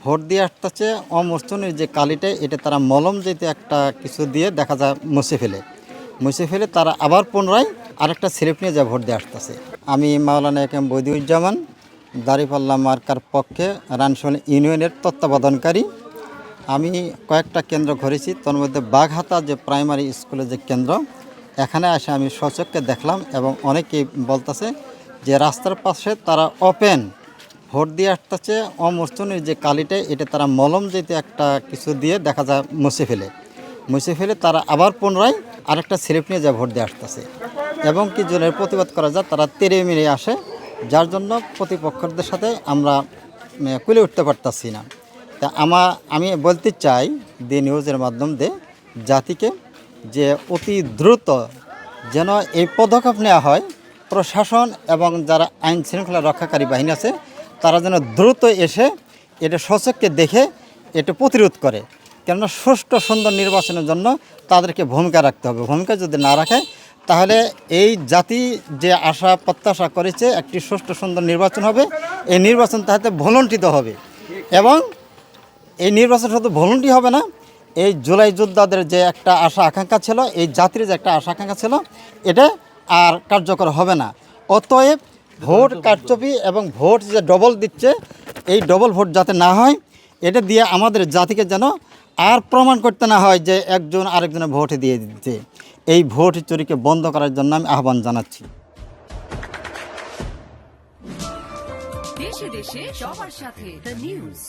Vote দিয়ে আসতেছে অমূর্ছনীয় যে কালিটা এটা তারা মলম যেতে একটা কিছু দিয়ে দেখা যায় মুছে ফেলে তারা আবার পুনরায় আরেকটা স্লিপ নিয়ে যা ভোট দিয়ে আসতেছে। আমি মাওলানা একেম বদিউজ্জামান দাঁড়িপাল্লা মার্কার পক্ষে রানশোল ইউনিয়নের তত্ত্বাবধানকারী। আমি কয়েকটা কেন্দ্র ঘুরেছি, তার মধ্যে বাঘহাতা যে প্রাইমারি স্কুলের যে কেন্দ্র, এখানে এসে আমি স্বচক্ষে দেখলাম এবং অনেকেই বলতেছে যে রাস্তার পাশে তারা ওপেন ভোট দিয়ে আসতেছে অমূর্ছনীয় যে কালিটা এটা তারা মলম যেতে একটা কিছু দিয়ে দেখা যায় মুছে ফেলে তারা আবার পুনরায় আরেকটা স্লিপ নিয়ে যা ভোট দিয়ে আসতেছে এবং কি জনের প্রতিবাদ করা যায় তারা তেড়ে মেরে আসে, যার জন্য প্রতিপক্ষদের সাথে আমরা কুলে উঠতে পারতাছি না। তা আমি বলতে চাই দি নিউজের মাধ্যম দিয়ে জাতিকে যে অতি দ্রুত যেন এই পদক্ষেপ নেওয়া হয়, প্রশাসন এবং যারা আইন শৃঙ্খলা রক্ষাকারী বাহিনী আছে তারা যেন দ্রুত এসে এটা স্বচক্ষে দেখে এটা প্রতিরোধ করে। কেননা সুষ্ঠু সুন্দর নির্বাচনের জন্য তাদেরকে ভূমিকা রাখতে হবে। ভূমিকা যদি না রাখে তাহলে এই জাতি যে আশা প্রত্যাশা করেছে একটি সুষ্ঠু সুন্দর নির্বাচন হবে, এই নির্বাচন তাতে ভলন্টিত হবে এবং এই নির্বাচন শুধু ভলন্টি হবে না, এই জুলাই যোদ্ধাদের যে একটা আশা আকাঙ্ক্ষা ছিল, এই জাতির যে একটা আশা আকাঙ্ক্ষা ছিল, এটা আর কার্যকর হবে না। অতএব ভোট কারচুপি এবং ভোট যে ডবল দিচ্ছে, এই ডবল ভোট যাতে না হয়, এটা দিয়ে আমাদের জাতিকে যেন আর প্রমাণ করতে না হয় যে একজন আরেকজনের ভোট দিয়ে দিচ্ছে। এই ভোট চুরিকে বন্ধ করার জন্য আমি আহ্বান জানাচ্ছি। দেশে দেশে সবার সাথে দ্য নিউজ।